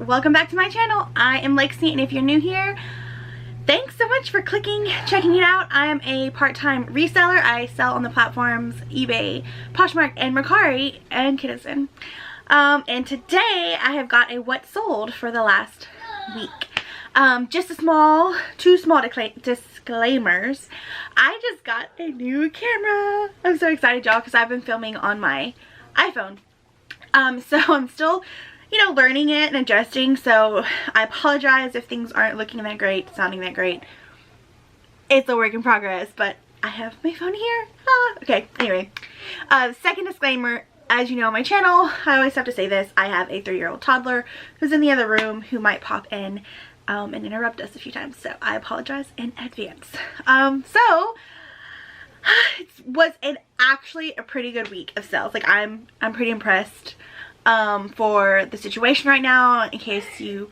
welcome back to my channel. I am Lexi, and if you're new here, thanks so much for checking it out. I am a part-time reseller. I sell on the platforms eBay, Poshmark, and Mercari, and Kittison. And today I have got a what sold for the last week. Just two small disclaimers. I just got a new camera. I'm so excited, y'all, because I've been filming on my iPhone. So I'm still, learning it and adjusting, so I apologize if things aren't looking that great, sounding that great. It's a work in progress, but I have my phone here. Okay, anyway. Second disclaimer, as you know on my channel, I always have to say this, I have a 3-year-old toddler who's in the other room who might pop in and interrupt us a few times, so I apologize in advance. It was actually a pretty good week of sales. Like, I'm pretty impressed for the situation right now. In case you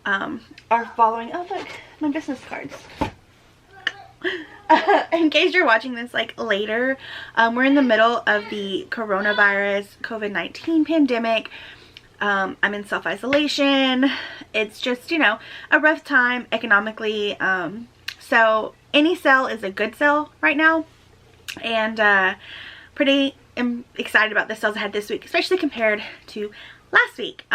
are following, oh look, my business cards. In case you're watching this like later, we're in the middle of the coronavirus COVID-19 pandemic. I'm in self-isolation. It's just, a rough time economically. So any sale is a good sale right now, and pretty excited about the sales I had this week, especially compared to last week.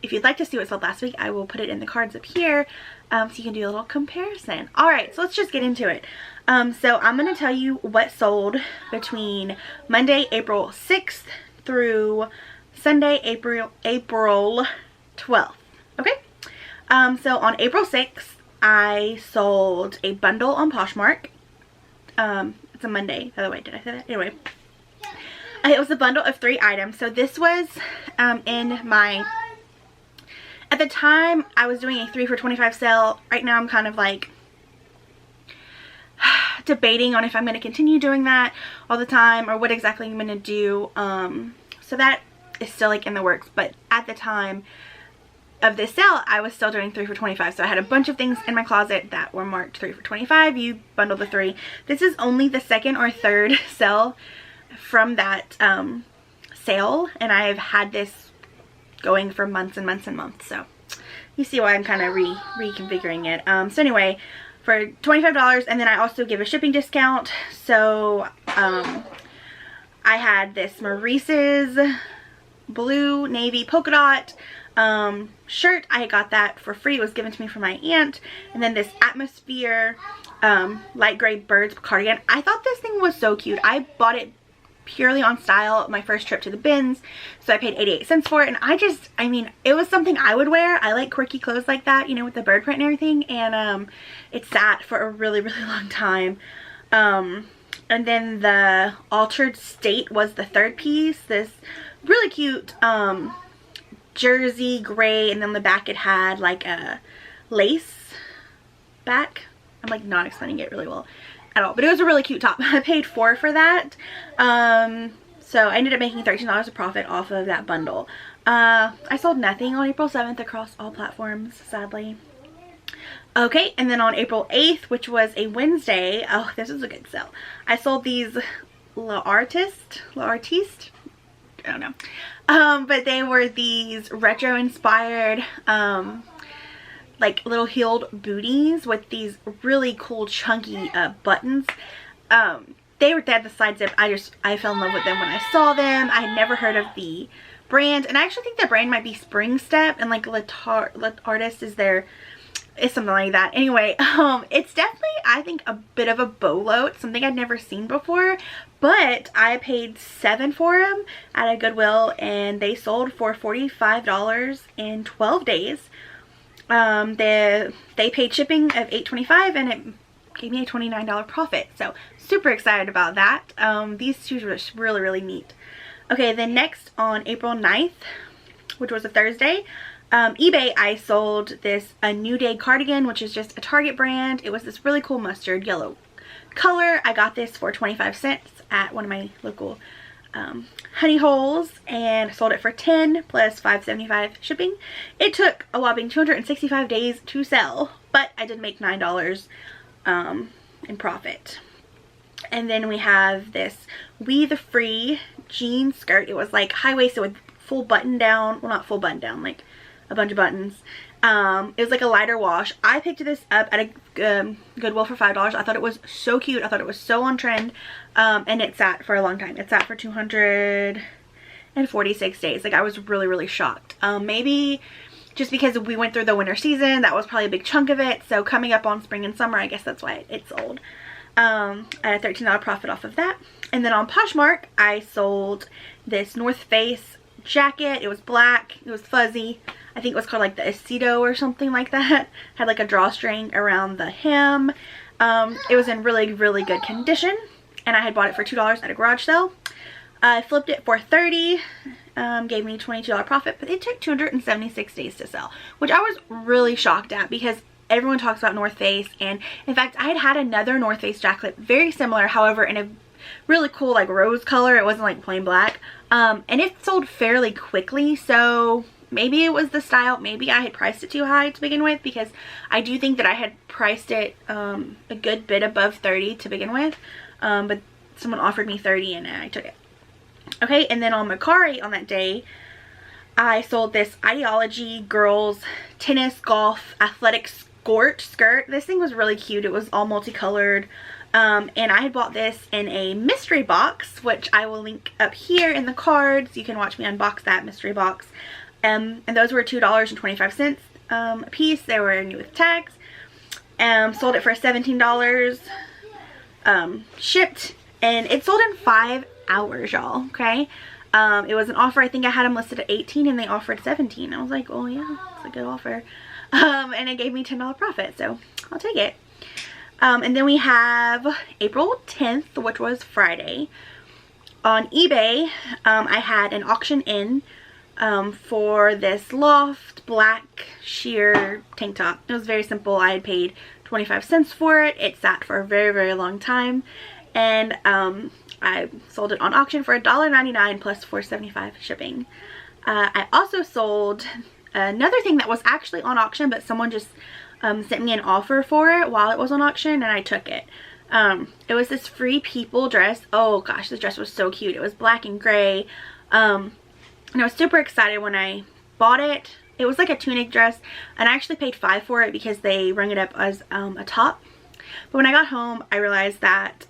If you'd like to see what sold last week, I will put it in the cards up here, so you can do a little comparison. Alright, so let's just get into it. So I'm going to tell you what sold between Monday, April 6th through Sunday, April 12th. Okay? So on April 6th, I sold a bundle on Poshmark. It's a Monday, by the way. Did I say that? Anyway. It was a bundle of 3 items. So this was in my... At the time, I was doing a 3 for $25 sale. Right now, I'm kind of like debating on if I'm going to continue doing that all the time or what exactly I'm going to do. So that is still like in the works. But at the time of this sale, I was still doing 3 for $25. So I had a bunch of things in my closet that were marked 3 for $25. You bundle the 3. This is only the second or third sale from that sale, and I've had this going for months and months and months, so you see why I'm kind of reconfiguring it. So anyway, for $25, and then I also give a shipping discount. So I had this Maurice's blue navy polka dot shirt. I got that for free. It was given to me from my aunt. And then this atmosphere light gray birds cardigan. I thought this thing was so cute. I bought it purely on style my first trip to the bins, so I paid 88 cents for it, and I mean, it was something I would wear. I like quirky clothes like that, with the bird print and everything, and it sat for a really long time. And then the Altered State was the third piece, this really cute jersey gray, and then on the back it had like a lace back. I'm like not explaining it really well at all, but it was a really cute top. I paid $4 for that. So I ended up making $13 of profit off of that bundle. I sold nothing on April 7th across all platforms, sadly. Okay, and then on April 8th, which was a Wednesday, oh, this was a good sale. I sold these L'Artiste, I don't know. But they were these retro inspired like little heeled booties with these really cool chunky buttons. They had the side zip. I fell in love with them when I saw them. I had never heard of the brand, and I actually think the brand might be Spring Step, and like L'Artiste is something like that. Anyway, it's definitely, I think, a bit of a bolo. It's something I'd never seen before, but I paid $7 for them at a Goodwill, and they sold for $45 in 12 days. They paid shipping of $8.25, and it gave me a $29 profit. So super excited about that. These two were really neat. Okay, then next on April 9th, which was a Thursday, eBay, I sold this A New Day cardigan, which is just a Target brand. It was this really cool mustard yellow color. I got this for 25 cents at one of my local honey holes, and sold it for $10 plus $5.75 shipping. It took a whopping 265 days to sell, but I did make $9 in profit. And then we have this We the Free jean skirt. It was like high-waisted with full button down, well, not full button down, like a bunch of buttons. It was like a lighter wash. I picked this up at a Goodwill for $5. I thought it was so cute. I thought it was so on trend. And it sat for a long time. It sat for 246 days. Like, I was really, really shocked. Maybe just because we went through the winter season, that was probably a big chunk of it. So coming up on spring and summer, I guess that's why it sold. I had a $13 profit off of that. And then on Poshmark, I sold this North Face jacket. It was black. It was fuzzy. I think it was called like the Aceto or something like that. Had like a drawstring around the hem. It was in really, really good condition. And I had bought it for $2 at a garage sale. I flipped it for $30. Gave me $22 profit. But it took 276 days to sell. Which I was really shocked at because everyone talks about North Face. And in fact, I had another North Face jacket very similar. However, in a really cool like rose color. It wasn't like plain black. And it sold fairly quickly. So maybe it was the style. Maybe I had priced it too high to begin with, because I do think that I had priced it a good bit above 30 to begin with. But someone offered me 30 and I took it. Okay, and then on Mercari on that day, I sold this Ideology Girls Tennis Golf Athletic Skirt. This thing was really cute. It was all multicolored. And I had bought this in a mystery box, which I will link up here in the cards. You can watch me unbox that mystery box. And those were $2.25 a piece. They were new with tags. Sold it for $17. Shipped, and it sold in 5 hours, y'all. Okay. It was an offer. I think I had them listed at 18 and they offered 17. I was like, oh yeah, it's a good offer. And it gave me $10 profit, so I'll take it. And then we have April 10th, which was Friday. On eBay, I had an auction in for this loft black sheer tank top. It was very simple. I had paid 25 cents for it. It sat for a very, very long time. And I sold it on auction for $1.99 plus $4.75 shipping. I also sold another thing that was actually on auction, but someone just sent me an offer for it while it was on auction, and I took it. It was this Free People dress. Oh gosh, this dress was so cute. It was black and gray. And I was super excited when I bought it. It was like a tunic dress, and I actually paid $5 for it because they rung it up as a top. But when I got home, I realized that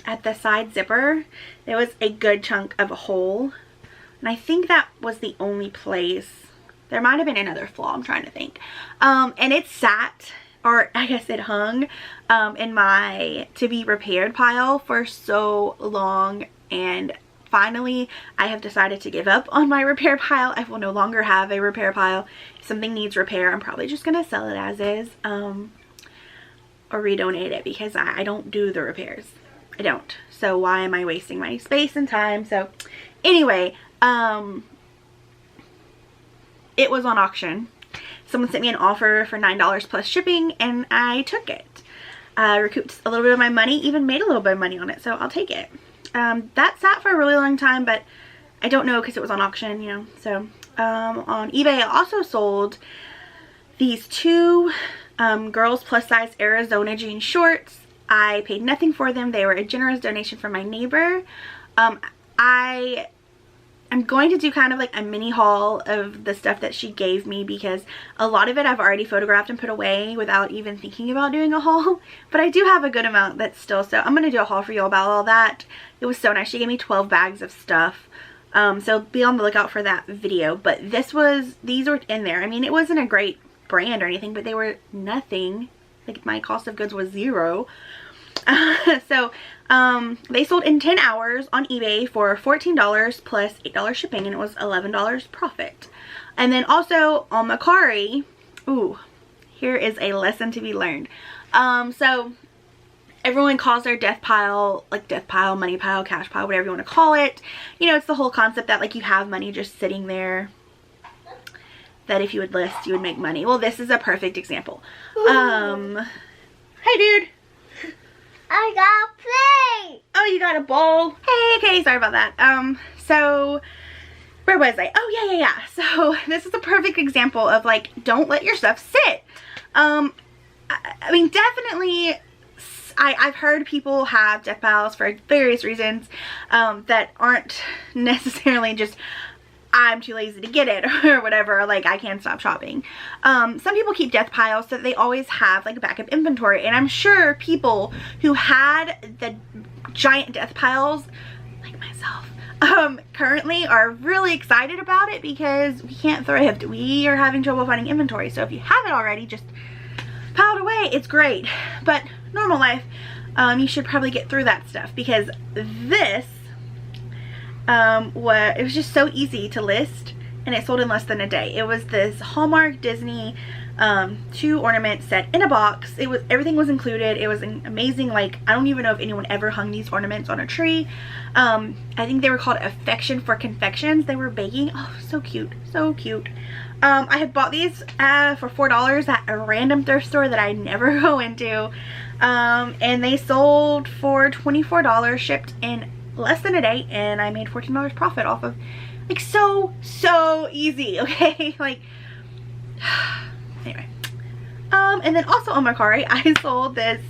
at the side zipper, there was a good chunk of a hole. And I think that was the only place. There might have been another flaw, I'm trying to think. And it sat, or I guess it hung, in my to be repaired pile for so long. And finally, I have decided to give up on my repair pile. I will no longer have a repair pile. If something needs repair, I'm probably just going to sell it as is. Or redonate it, because I don't do the repairs. I don't. So why am I wasting my space and time? So anyway, it was on auction. Someone sent me an offer for $9 plus shipping, and I took it. Recouped a little bit of my money, even made a little bit of money on it, so I'll take it. That sat for a really long time, but I don't know because it was on auction, you know. So on eBay, I also sold these two girls plus size Arizona jean shorts. I paid nothing for them. They were a generous donation from my neighbor. I am going to do kind of like a mini haul of the stuff that she gave me, because a lot of it I've already photographed and put away without even thinking about doing a haul. But I do have a good amount that's still, so I'm going to do a haul for you about all that. It was so nice. She gave me 12 bags of stuff. So be on the lookout for that video. But these were in there. I mean, it wasn't a great brand or anything, but they were nothing. Like, my cost of goods was $0. So they sold in 10 hours on eBay for $14 plus $8 shipping, and it was $11 profit. And then also on Mercari, ooh, here is a lesson to be learned. So everyone calls their death pile, like death pile, money pile, cash pile, whatever you want to call it. You know, it's the whole concept that like you have money just sitting there, that if you would list, you would make money. Well, this is a perfect example. Hey dude. I got a plate. Oh, you got a bowl. Hey, okay, sorry about that. So where was I? Oh, yeah. So this is a perfect example of like, don't let your stuff sit. I mean, definitely, I've heard people have death piles for various reasons that aren't necessarily just I'm too lazy to get it or whatever, like I can't stop shopping. Some people keep death piles so that they always have like a backup inventory, and I'm sure people who had the giant death piles like myself currently are really excited about it because we can't thrift. We are having trouble finding inventory. So if you have it already, just pile it away. It's great. But normal life, you should probably get through that stuff, because this it was just so easy to list, and it sold in less than a day. It was this Hallmark Disney 2 ornament set in a box. Everything was included. It was amazing. Like, I don't even know if anyone ever hung these ornaments on a tree. I think they were called Affection for Confections. They were baking. Oh, so cute, so cute. I had bought these for $4 at a random thrift store that I never go into, and they sold for $24, shipped in less than a day, and I made $14 profit off of, like, so easy. Okay, like, anyway. And then also on Mercari, I sold this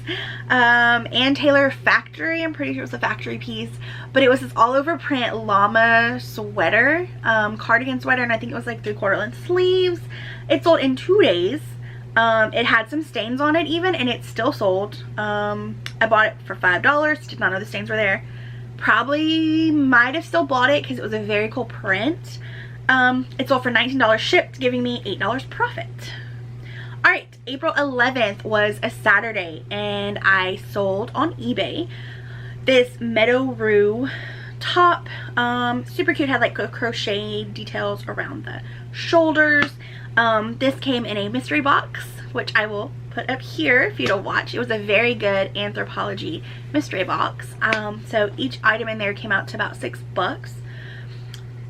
Ann Taylor factory. I'm pretty sure it was a factory piece, but it was this all over print llama sweater, cardigan sweater, and I think it was like 3/4 length sleeves. It sold in 2 days. It had some stains on it even, and it still sold. I bought it for $5. Did not know the stains were there. Probably might have still bought it because it was a very cool print. It sold for $19 shipped, giving me $8 profit. Alright, April 11th was a Saturday, and I sold on eBay this Meadow Rue top. Super cute, had like crochet details around the shoulders. This came in a mystery box, which I will put up here if you don't watch. It was a very good Anthropologie mystery box. So each item in there came out to about $6.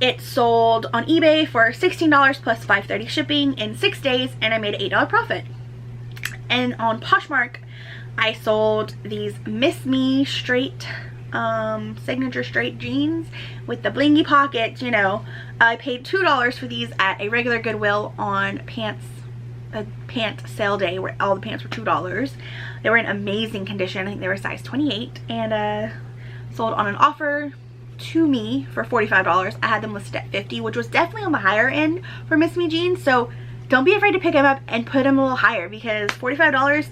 It sold on eBay for $16 plus $5.30 shipping in 6 days, and I made an $8 profit. And on Poshmark, I sold these Miss Me straight, signature straight jeans with the blingy pockets, you know. I paid $2 for these at a regular Goodwill on a pant sale day where all the pants were $2. They were in amazing condition. I think they were size 28, and sold on an offer to me for $45. I had them listed at $50, which was definitely on the higher end for Miss Me jeans, so don't be afraid to pick them up and put them a little higher, because $45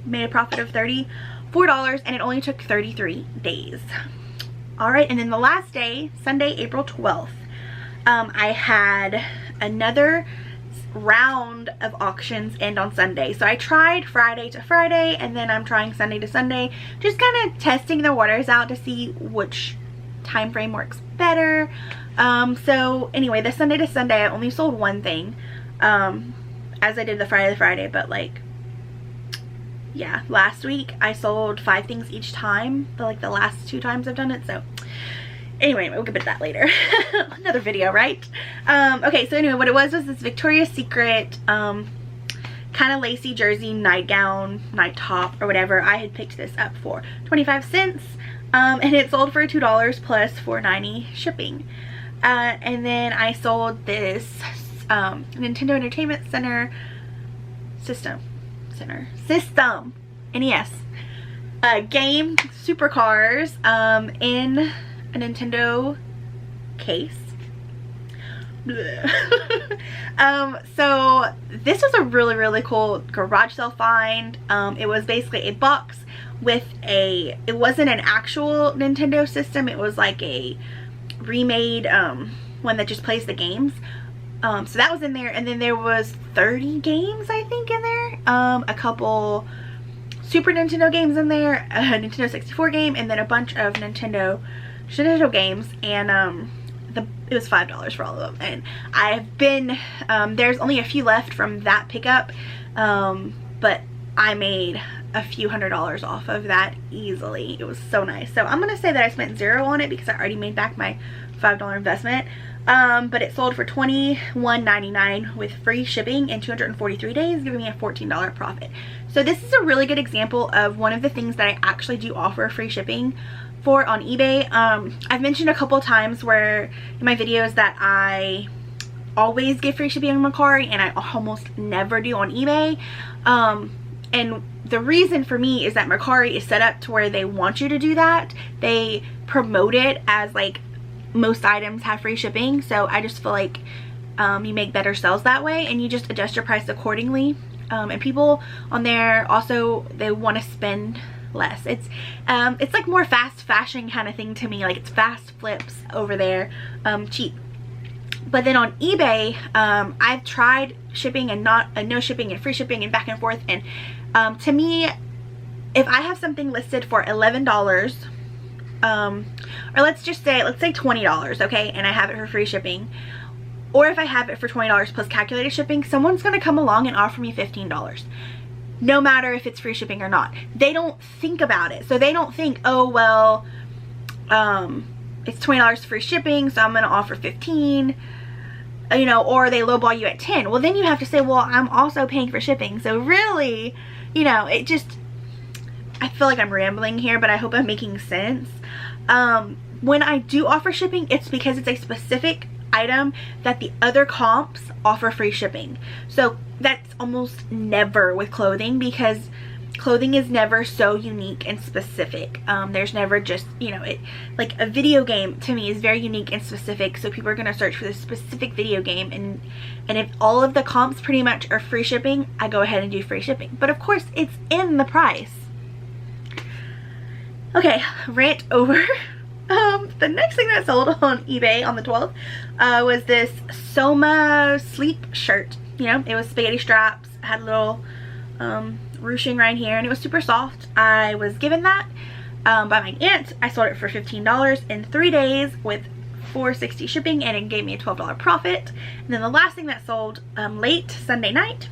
made a profit of $34, and it only took 33 days. Alright, and then the last day, Sunday, April 12th, I had another round of auctions end on Sunday. So I tried Friday to Friday, and then I'm trying Sunday to Sunday, just kind of testing the waters out to see which time frame works better. So anyway, the Sunday to Sunday I only sold one thing, as I did the Friday to Friday, but like, yeah, last week I sold 5 things each time, like the last 2 times I've done it. So anyway, we'll get to that later. Another video, right? Okay, so anyway, what it was this Victoria's Secret kind of lacy jersey nightgown, night top, or whatever. I had picked this up for 25 cents. And it sold for $2 plus $4.90 shipping. And then I sold this Nintendo Entertainment Center system NES game supercars in a Nintendo case. So this was a really cool garage sale find. It was basically a box with it wasn't an actual Nintendo system, it was like a remade one that just plays the games. So that was in there, and then there was 30 games I think in there, a couple Super Nintendo games in there, a Nintendo 64 game, and then a bunch of Nintendo games, and it was $5 for all of them. And I've been there's only a few left from that pickup, but I made a few $100s off of that easily. It was so nice. So I'm gonna say that I spent $0 on it because I already made back my $5 investment. But it sold for $21.99 with free shipping in 243 days, giving me a $14 profit. So this is a really good example of one of the things that I actually do offer free shipping for on eBay. I've mentioned a couple times where in my videos that I always give free shipping on Mercari, and I almost never do on eBay. And the reason for me is that Mercari is set up to where they want you to do that. They promote it as like most items have free shipping, so I just feel like you make better sales that way, and you just adjust your price accordingly. And people on there also, they want to spend less. It's like more fast fashion kind of thing to me. Like, it's fast flips over there, cheap. But then on eBay, I've tried shipping and no shipping and free shipping and back and forth, and to me, if I have something listed for $11, or let's say $20, okay, and I have it for free shipping, or if I have it for $20 plus calculated shipping, someone's going to come along and offer me $15. No matter if it's free shipping or not. They don't think about it. So they don't think, oh, well, it's $20 free shipping, so I'm going to offer $15, you know, or they lowball you at $10. Well, then you have to say, well, I'm also paying for shipping. So really, you know, it just, I feel like I'm rambling here, but I hope I'm making sense. When I do offer shipping, it's because it's a specific item that the other comps offer free shipping. So that's almost never with clothing, because clothing is never so unique and specific. There's never just, you know, it, like a video game to me is very unique and specific, so people are going to search for this specific video game, and if all of the comps pretty much are free shipping, I go ahead and do free shipping. But of course, it's in the price. Okay, rant over. The next thing that sold on eBay on the 12th was this Soma sleep shirt. You know, it was spaghetti straps, had a little ruching right here, and it was super soft. I was given that by my aunt. I sold it for $15 in 3 days with $4.60 shipping, and it gave me a $12 profit. And then the last thing that sold late Sunday night,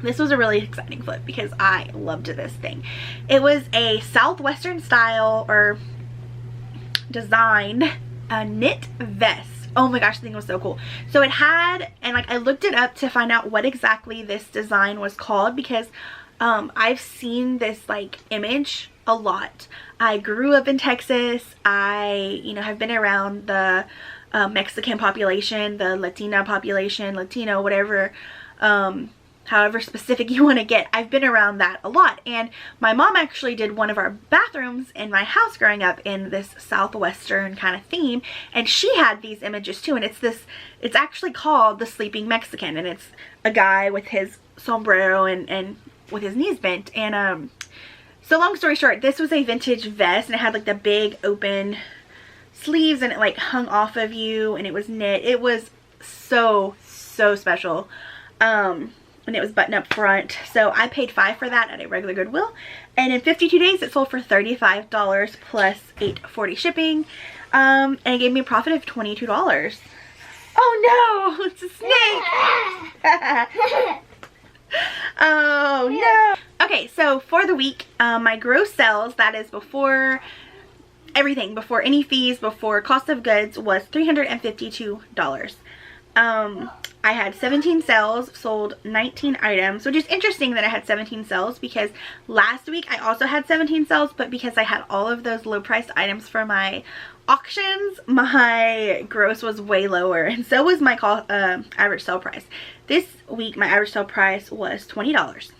this was a really exciting flip because I loved this thing. It was a Southwestern style or design knit vest. Oh my gosh, the thing was so cool. So it had, and like I looked it up to find out what exactly this design was called, because I've seen this like image a lot. I grew up in Texas. I, you know, have been around the Mexican population, the Latina population, Latino, whatever, however specific you want to get. I've been around that a lot, and my mom actually did one of our bathrooms in my house growing up in this Southwestern kind of theme, and she had these images too, and it's actually called the Sleeping Mexican, and it's a guy with his sombrero and with his knees bent. And so long story short, this was a vintage vest, and it had like the big open sleeves, and it like hung off of you, and it was knit. It was so special. And it was button up front. So I paid $5 for that at a regular Goodwill, and in 52 days it sold for $35 plus $8.40 shipping, and it gave me a profit of $22. Oh no, it's a snake. Oh no. Okay, so for the week, my gross sales, that is before everything, before any fees, before cost of goods, was $352. I had 17 sales, sold 19 items, which is interesting that I had 17 sales, because last week I also had 17 sales, but because I had all of those low priced items for my auctions, my gross was way lower, and so was my average sale price. This week my average sale price was $20.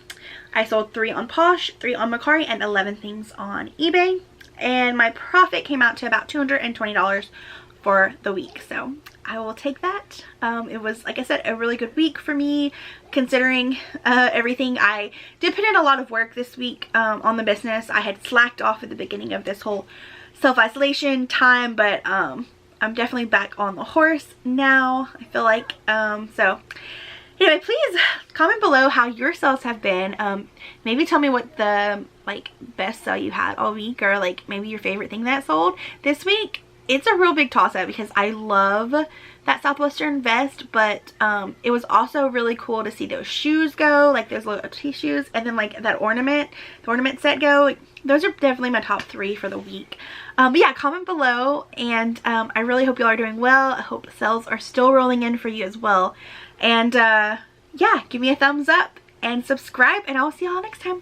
I sold 3 on Posh, 3 on Mercari, and 11 things on eBay, and my profit came out to about $220 for the week. So I will take that. It was, like I said, a really good week for me, considering everything. I did put in a lot of work this week on the business. I had slacked off at the beginning of this whole self-isolation time, but I'm definitely back on the horse now, I feel like. So anyway, please comment below how your sales have been. Maybe tell me what the like best sale you had all week, or like maybe your favorite thing that sold this week. It's a real big toss-up because I love that Southwestern vest, but it was also really cool to see those shoes go, like those little T-shoes, and then like that ornament, the ornament set go. Those are definitely my top 3 for the week. But yeah, comment below, and I really hope y'all are doing well. I hope sales are still rolling in for you as well. And yeah, give me a thumbs up and subscribe, and I'll see y'all next time.